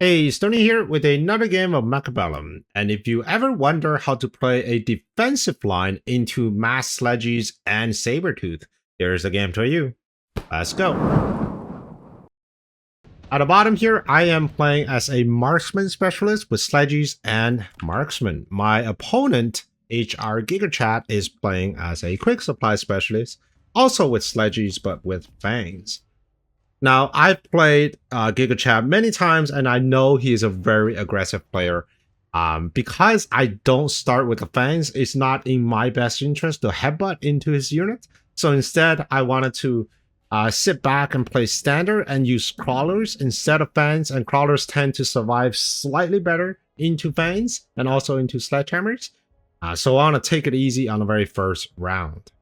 Hey, Stoney here with another game of Mechabellum. And if you ever wonder how to play a defensive line into mass sledges and sabertooth, here's a game for you. Let's go. At the bottom here, I am playing as a marksman specialist with sledges and marksman. My opponent, HR GigaChat, is playing as a quick supply specialist, also with sledges but with fangs. Now, I've played GigaChat many times, and I know he is a very aggressive player. Because I don't start with the fangs, it's not in my best interest to headbutt into his unit. So instead, I wanted to sit back and play standard and use crawlers instead of fangs, and crawlers tend to survive slightly better into fangs and also into sledgehammers. So I want to take it easy on the very first round.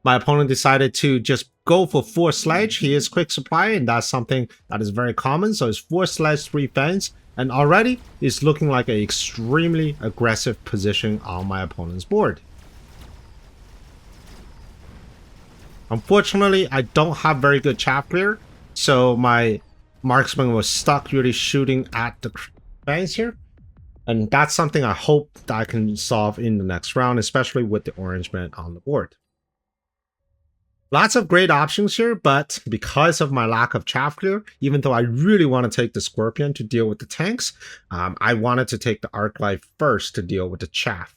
My opponent decided to just go for 4 sledge. He is quick supply, and that's something that is very common. So it's 4 sledge, 3 fangs, and already it's looking like an extremely aggressive position on my opponent's board. Unfortunately, I don't have very good chaff clear, so my marksman was stuck really shooting at the fangs here. And that's something I hope that I can solve in the next round, especially with the orange man on the board. Lots of great options here, but because of my lack of chaff clear, even though I really want to take the Scorpion to deal with the tanks, I wanted to take the Arclight first to deal with the chaff.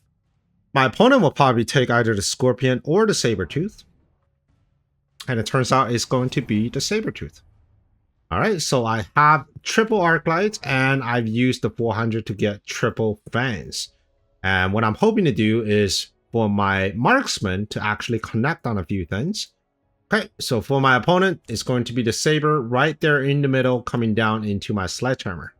My opponent will probably take either the Scorpion or the Sabertooth, and it turns out it's going to be the Sabertooth. Alright, so I have triple Arclight, and I've used the 400 to get triple fangs. And what I'm hoping to do is for my marksman to actually connect on a few things. Okay, so for my opponent, it's going to be the saber right there in the middle coming down into my sledgehammer.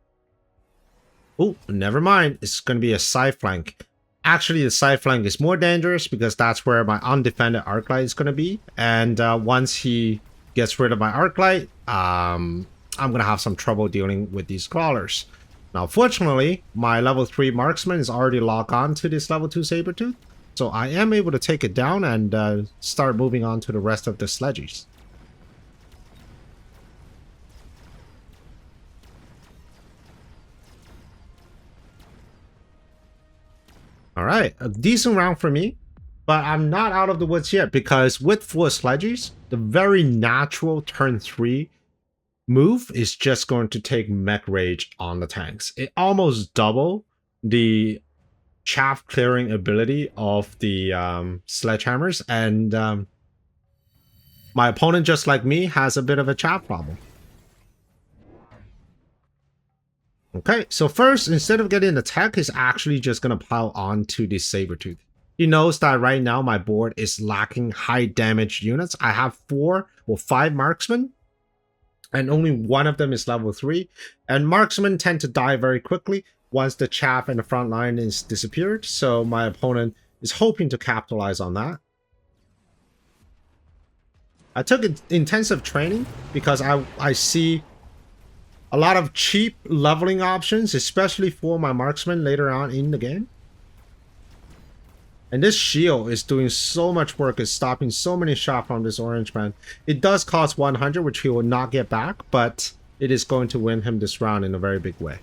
Oh, never mind. It's going to be a side flank. Actually, the side flank is more dangerous because that's where my undefended Arclight is going to be. And once he gets rid of my Arclight, I'm going to have some trouble dealing with these crawlers. Now, fortunately, my level 3 marksman is already locked on to this level 2 Sabertooth. So I am able to take it down and start moving on to the rest of the sledges. Alright, a decent round for me, but I'm not out of the woods yet because with 4 sledges, the very natural turn 3 move is just going to take Mech Rage on the tanks. It almost double the chaff clearing ability of the sledgehammers, and my opponent, just like me, has a bit of a chaff problem. Okay, so first, instead of getting the tech, he's actually just going to pile onto the Sabertooth. He knows that right now my board is lacking high damage units. I have 4 or 5 marksmen, and only one of them is level 3, and marksmen tend to die very quickly once the chaff in the front line is disappeared, so my opponent is hoping to capitalize on that. I took intensive training because I see a lot of cheap leveling options, especially for my marksman later on in the game. And this shield is doing so much work, it's stopping so many shots from this orange man. It does cost 100, which he will not get back, but it is going to win him this round in a very big way.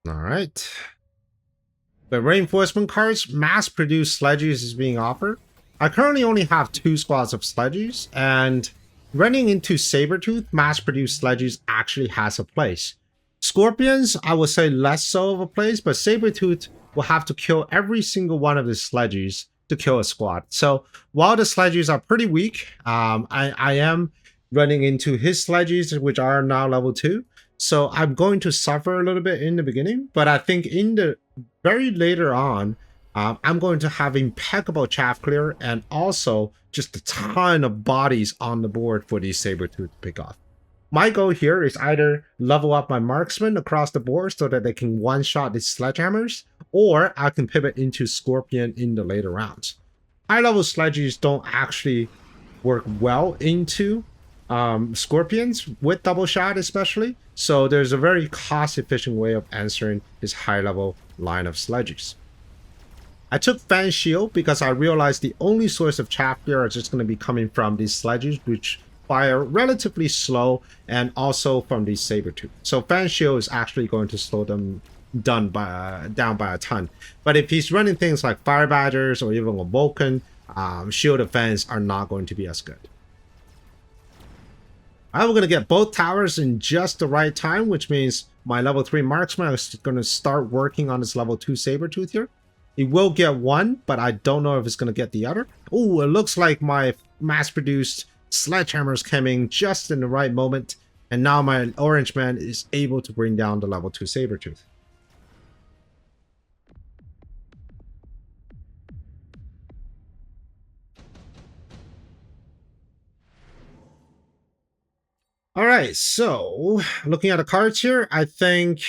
Alright. The reinforcement cards, mass-produced sledges is being offered. I currently only have 2 squads of sledges, and running into Sabertooth, mass-produced sledges actually has a place. Scorpions, I would say less so of a place, but Sabretooth will have to kill every single one of the sledges to kill a squad. So while the sledges are pretty weak, I am running into his sledges, which are now level 2. So I'm going to suffer a little bit in the beginning, but I think in the very later on, I'm going to have impeccable chaff clear and also just a ton of bodies on the board for these Sabretooth to pick off. My goal here is either level up my marksmen across the board so that they can one-shot these sledgehammers, or I can pivot into Scorpion in the later rounds. High-level sledges don't actually work well into Scorpions, with double shot especially, so there's a very cost-efficient way of answering his high-level line of sledges. I took Fan Shield because I realized the only source of chaff here is just going to be coming from these sledges, which fire relatively slow, and also from these Sabretooth. So Fan Shield is actually going to slow them down by a ton. But if he's running things like Fire Badgers or even a Vulcan, shield defense are not going to be as good. I'm going to get both towers in just the right time, which means my level 3 marksman is going to start working on this level 2 Sabretooth here. It will get one, but I don't know if it's going to get the other. Oh, it looks like my mass-produced sledgehammers coming just in the right moment, and now my orange man is able to bring down the level 2 Sabretooth. Alright, so looking at the cards here, I think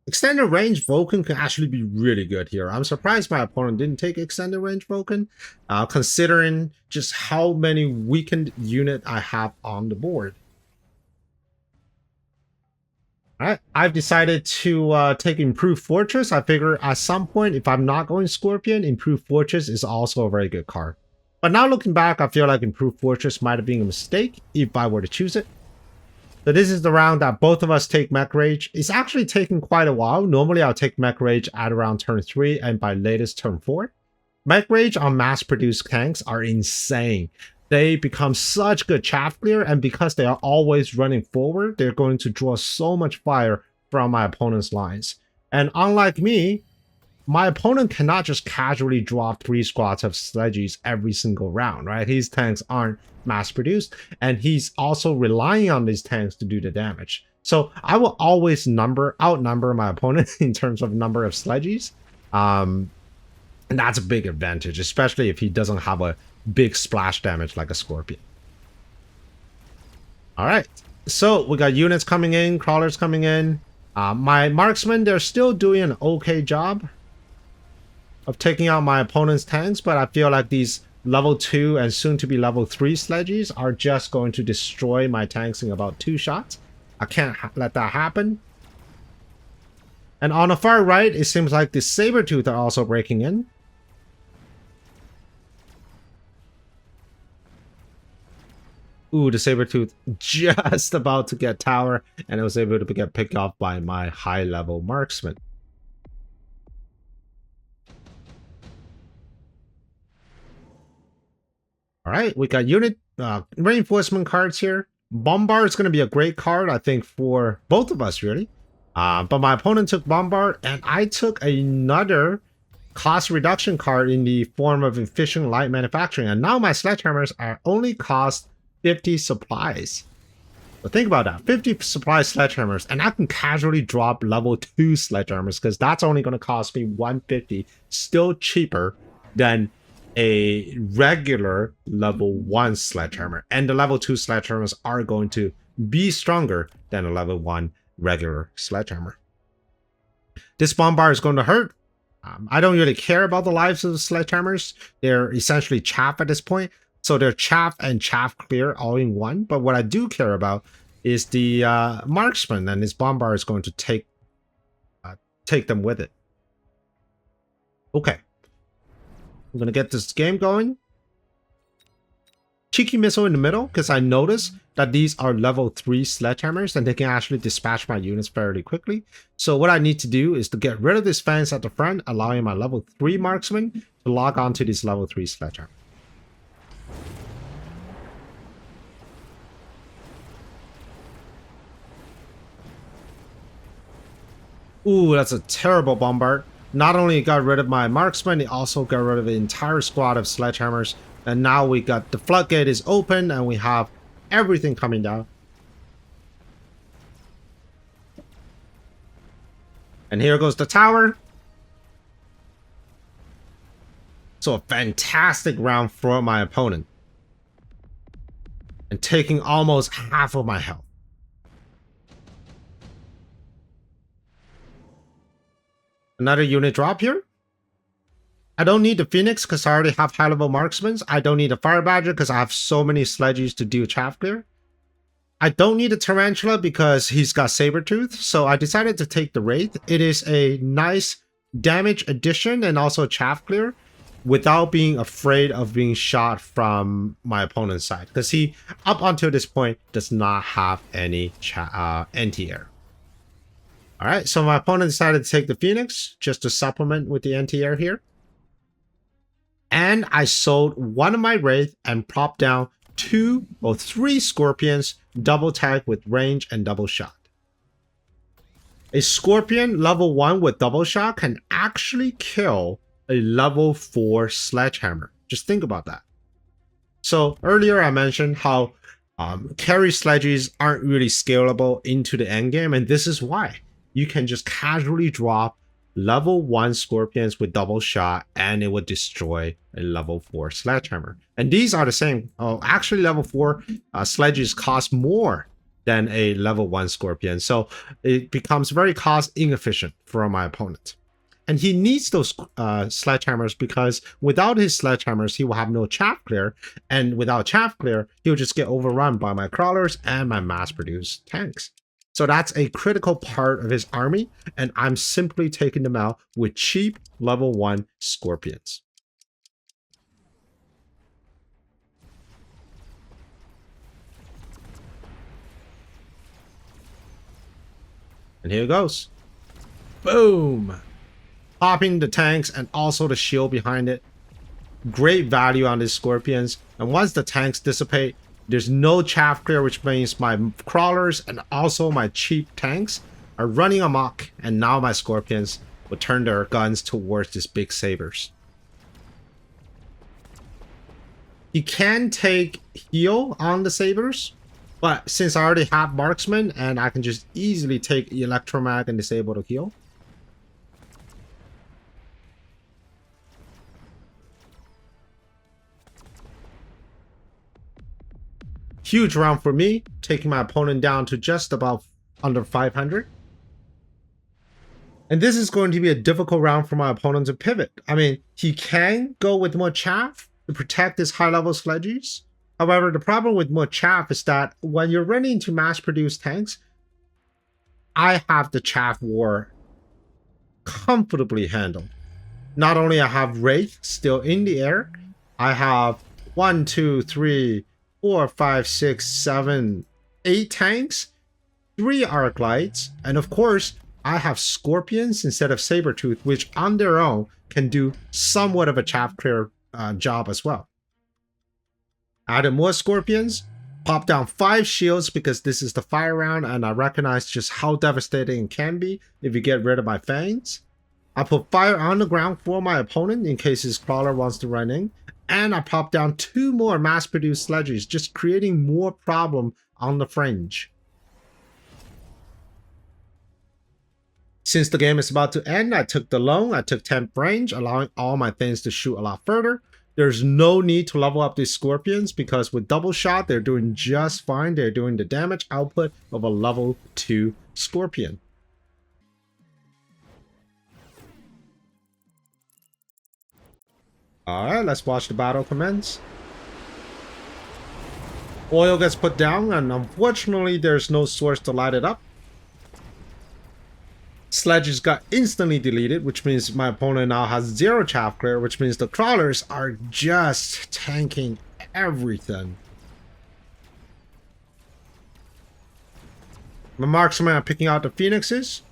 extended range Vulcan can actually be really good here. I'm surprised my opponent didn't take extended range Vulcan, considering just how many weakened unit I have on the board. Alright, I've decided to take Improved Fortress. I figure at some point, if I'm not going Scorpion, Improved Fortress is also a very good card. But now looking back, I feel like Improved Fortress might have been a mistake if I were to choose it. So this is the round that both of us take Mech Rage. It's actually taken quite a while. Normally I'll take Mech Rage at around turn 3 and by latest turn 4. Mech Rage on mass-produced tanks are insane. They become such good chaff clear, and because they are always running forward, they're going to draw so much fire from my opponent's lines. And unlike me, my opponent cannot just casually drop 3 squads of sledges every single round, right? His tanks aren't mass-produced, and he's also relying on these tanks to do the damage. So I will always outnumber my opponent in terms of number of sledges. And that's a big advantage, especially if he doesn't have a big splash damage like a Scorpion. Alright, so we got units coming in, crawlers coming in. My marksmen, they're still doing an okay job of taking out my opponent's tanks, but I feel like these level 2 and soon to be level 3 sledges are just going to destroy my tanks in about 2 shots. I can't let that happen. And on the far right, it seems like the Sabretooth are also breaking in. Ooh, the Sabretooth just about to get tower, and it was able to get picked off by my high-level marksman. Alright, we got unit reinforcement cards here. Bombard is going to be a great card, I think, for both of us, really. But my opponent took Bombard, and I took another cost reduction card in the form of efficient light manufacturing. And now my sledgehammers are only cost 50 supplies. So think about that, 50 supply sledgehammers, and I can casually drop level 2 sledgehammers because that's only going to cost me 150, still cheaper than a regular level 1 sledgehammer. And the level 2 sledgehammers are going to be stronger than a level 1 regular sledgehammer. This bombard is going to hurt. I don't really care about the lives of the sledgehammers. They're essentially chaff at this point. So they're chaff and chaff clear all in one. But what I do care about is the marksman, and this bombard is going to take them with it. Okay. I'm going to get this game going. Cheeky missile in the middle, because I noticed that these are level 3 sledgehammers and they can actually dispatch my units fairly quickly. So what I need to do is to get rid of this fence at the front, allowing my level 3 marksman to log on to this level 3 sledgehammer. Ooh, that's a terrible bombard. Not only got rid of my marksman, it also got rid of the entire squad of sledgehammers. And now we got the floodgate is open and we have everything coming down. And here goes the tower. So a fantastic round for my opponent. And taking almost half of my health. Another unit drop here. I don't need the Phoenix because I already have high-level marksmen. I don't need a Fire Badger because I have so many sledges to do chaff clear. I don't need a Tarantula because he's got Sabertooth, so I decided to take the Wraith. It is a nice damage addition and also chaff clear without being afraid of being shot from my opponent's side, because he, up until this point, does not have any anti-air. Alright, so my opponent decided to take the Phoenix just to supplement with the anti-air here. And I sold one of my Wraith and propped down 2 or 3 Scorpions, double tag with range and double shot. A Scorpion level 1 with double shot can actually kill a level 4 sledgehammer. Just think about that. So earlier I mentioned how carry sledges aren't really scalable into the endgame, and this is why. You can just casually drop level 1 Scorpions with double shot and it would destroy a level 4 sledgehammer. And these are the same. Actually, level 4 sledges cost more than a level 1 Scorpion. So it becomes very cost inefficient for my opponent. And he needs those sledgehammers because without his sledgehammers, he will have no chaff clear. And without chaff clear, he'll just get overrun by my crawlers and my mass-produced tanks. So that's a critical part of his army, and I'm simply taking them out with cheap level 1 Scorpions. And here it goes. Boom! Popping the tanks and also the shield behind it. Great value on these Scorpions. And once the tanks dissipate, there's no chaff clear, which means my crawlers and also my cheap tanks are running amok, and now my Scorpions will turn their guns towards these big sabers. You can take heal on the sabers, but since I already have marksman and I can just easily take electromag and disable the heal. Huge round for me, taking my opponent down to just about under 500. And this is going to be a difficult round for my opponent to pivot. I mean, he can go with more chaff to protect his high-level sledges. However, the problem with more chaff is that when you're running into mass-produced tanks, I have the chaff war comfortably handled. Not only I have Wraith still in the air, I have 1, 2, 3, 4, 5, 6, 7, 8 tanks, 3 arc lights, and of course, I have Scorpions instead of Sabertooth, which on their own can do somewhat of a chaff clear job as well. Added more Scorpions, pop down 5 shields because this is the fire round and I recognize just how devastating it can be if you get rid of my fangs. I put fire on the ground for my opponent in case his crawler wants to run in. And I pop down 2 more mass-produced sledges, just creating more problem on the fringe. Since the game is about to end, I took the loan, I took 10th range, allowing all my things to shoot a lot further. There's no need to level up these Scorpions because with double shot, they're doing just fine. They're doing the damage output of a level 2 Scorpion. Alright, let's watch the battle commence. Oil gets put down, and unfortunately there's no source to light it up. Sledges got instantly deleted, which means my opponent now has 0 chaff clear, which means the crawlers are just tanking everything. My marksmen are picking out the phoenixes.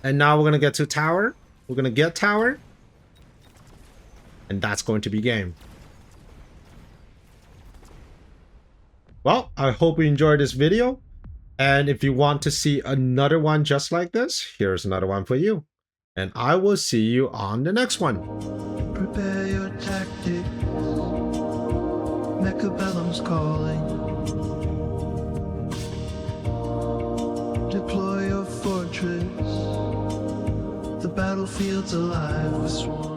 And now we're going to get to tower. We're going to get tower. And that's going to be game. Well, I hope you enjoyed this video. And if you want to see another one just like this, here's another one for you. And I will see you on the next one. Prepare your tactics. Mechabellum's calling. Deploy your fortress. The battlefield's alive with swarms.